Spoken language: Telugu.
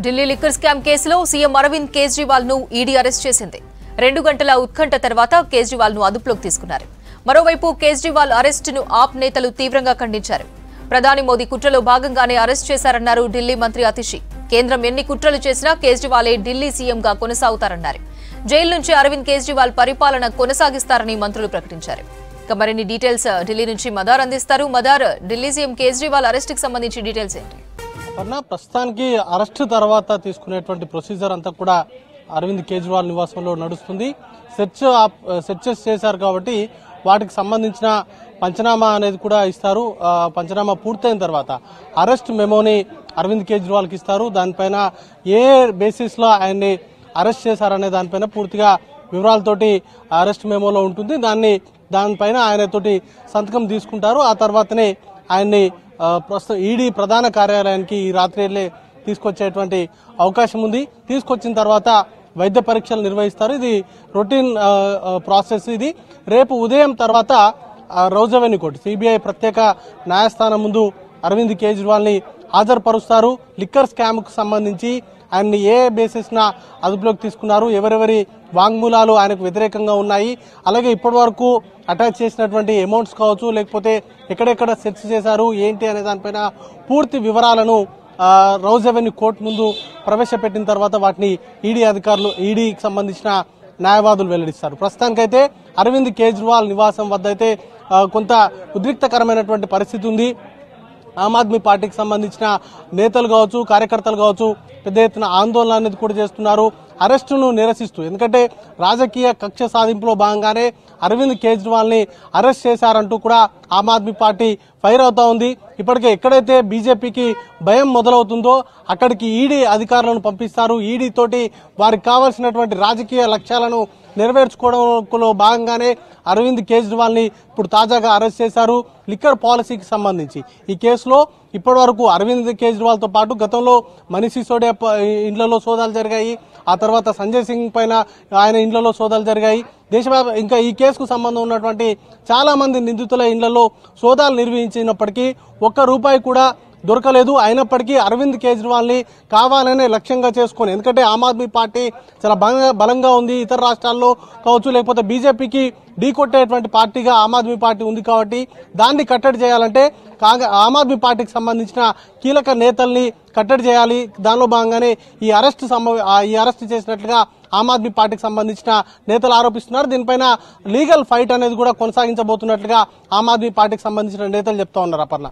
ఢిల్లీ లిక్కర్ స్కామ్ కేసులో సీఎం అరవింద్ కేజ్రీవాల్ ను ఈడీ అరెస్ట్ చేసింది. 2 గంటల ఉత్కంఠ తర్వాత కేజ్రీవాల్ ను అదుపులోకి తీసుకున్నారు. మరోవైపు కేజ్రీవాల్ అరెస్టును ఆప్ నేతలు తీవ్రంగా ఖండించారు. ప్రధాని మోదీ కుట్రలో భాగంగానే అరెస్ట్ చేశారన్నారు ఢిల్లీ మంత్రి అతిషి. కేంద్రం ఎన్ని కుట్రలు చేసినా కేజ్రీవాలే ఢిల్లీ సీఎంగా కొనసాగుతారన్నారు. జైలు నుంచి అరవింద్ కేజ్రీవాల్ పరిపాలన కొనసాగిస్తారని మంత్రులు ప్రకటించారు. ఇక మరిన్ని డీటెయిల్స్ ఢిల్లీ నుంచి మదార్ అందిస్తారు. మదార్, ఢిల్లీ సీఎం కేజ్రీవాల్ అరెస్టుకు సంబంధించి డీటెయిల్స్ ఏంటి? ప్రస్తుతానికి అరెస్టు తర్వాత తీసుకునేటువంటి ప్రొసీజర్ అంతా కూడా అరవింద్ కేజ్రీవాల్ నివాసంలో నడుస్తుంది. సెర్చెస్ చేశారు కాబట్టి వాటికి సంబంధించిన పంచనామా అనేది కూడా ఇస్తారు. పంచనామా పూర్తయిన తర్వాత అరెస్ట్ మెమోని అరవింద్ కేజ్రీవాల్కి ఇస్తారు. దానిపైన ఏ బేసిస్ లో ఆయన్ని అరెస్ట్ చేశారనే దానిపైన పూర్తిగా వివరాలతోటి అరెస్ట్ మెమోలో ఉంటుంది. దానిపైన ఆయనతోటి సంతకం తీసుకుంటారు. ఆ తర్వాతనే ఆయన్ని ప్రస్తుతం ఈడీ ప్రధాన కార్యాలయానికి ఈ రాత్రి తీసుకొచ్చేటువంటి అవకాశం ఉంది. తీసుకొచ్చిన తర్వాత వైద్య పరీక్షలు నిర్వహిస్తారు. ఇది రొటీన్ ప్రాసెస్. ఇది రేపు ఉదయం తర్వాత రౌజ్ అవెన్యూ కోర్టు సిబిఐ ప్రత్యేక న్యాయస్థానం ముందు అరవింద్ కేజ్రీవాల్ ని హాజరుపరుస్తారు. లిక్కర్ స్కామ్ కు సంబంధించి ఆయన్ని ఏ బేసిస్ నా అదుపులోకి తీసుకున్నారు, ఎవరెవరి వాంగ్మూలాలు ఆయనకు వ్యతిరేకంగా ఉన్నాయి, అలాగే ఇప్పటి వరకు అటాచ్ చేసినటువంటి అమౌంట్స్ కావచ్చు, లేకపోతే ఎక్కడెక్కడ సెర్చ్ చేశారు ఏంటి అనే దానిపైన పూర్తి వివరాలను రౌజ్ అవెన్యూ కోర్టు ముందు ప్రవేశపెట్టిన తర్వాత వాటిని ఈడీకి సంబంధించిన న్యాయవాదులు వెల్లడిస్తారు. ప్రస్తుతానికైతే అరవింద్ కేజ్రీవాల్ నివాసం వద్ద అయితే కొంత ఉద్రిక్తకరమైనటువంటి పరిస్థితి ఉంది. ఆమ్ ఆద్మీ పార్టీకి సంబంధించిన నేతలు కావచ్చు, కార్యకర్తలు కావచ్చు పెద్ద ఎత్తున ఆందోళన అనేది కూడా చేస్తున్నారు అరెస్టును నిరసిస్తూ. ఎందుకంటే రాజకీయ కక్ష సాధింపులో భాగంగానే అరవింద్ కేజ్రీవాల్ ని అరెస్ట్ చేశారంటూ కూడా ఆమ్ ఆద్మీ పార్టీ ఫైర్ అవుతా ఉంది. ఇప్పటికే ఎక్కడైతే బీజేపీకి భయం మొదలవుతుందో అక్కడికి ఈడీ అధికారులను పంపిస్తారు. ఈడీ తోటి వారికి కావాల్సినటువంటి రాజకీయ లక్ష్యాలను నెరవేర్చుకోవడంలో భాగంగానే అరవింద్ కేజ్రీవాల్ ని ఇప్పుడు తాజాగా అరెస్ట్ చేశారు. లిక్కర్ పాలసీకి సంబంధించి ఈ కేసులో ఇప్పటి వరకు అరవింద్ కేజ్రీవాల్ తో పాటు గతంలో మనీష్ సిసోడియా ఇండ్లలో సోదాలు జరిగాయి. ఆ తర్వాత సంజయ్ సింగ్ పైన ఆయన ఇండ్లలో సోదాలు జరిగాయి. దేశవ్యాప్తంగా ఇంకా ఈ కేసుకు సంబంధం ఉన్నటువంటి చాలా మంది నిందితుల ఇండ్లలో సోదాలు నిర్వహించినప్పటికీ ₹1 కూడా దొరకలేదు. అయినప్పటికీ అరవింద్ కేజ్రీవాల్ ని కావాలనే లక్ష్యంగా చేసుకొని, ఎందుకంటే ఆమ్ ఆద్మీ పార్టీ చాలా బలంగా ఉంది, ఇతర రాష్ట్రాల్లో కావచ్చు, లేకపోతే బీజేపీకి ఢీకొట్టేటువంటి పార్టీగా ఆమ్ ఆద్మీ పార్టీ ఉంది కాబట్టి దాన్ని కట్టడి చేయాలంటే ఆమ్ ఆద్మీ పార్టీకి సంబంధించిన కీలక నేతల్ని కట్టడి చేయాలి. దానిలో భాగంగానే ఈ అరెస్ట్ చేసినట్లుగా ఆమ్ ఆద్మీ పార్టీకి సంబంధించిన నేతలు ఆరోపిస్తున్నారు. దీనిపైన లీగల్ ఫైట్ అనేది కూడా కొనసాగించబోతున్నట్లుగా ఆమ్ ఆద్మీ పార్టీకి సంబంధించిన నేతలు చెప్తా ఉన్నారు. అపర్ణ.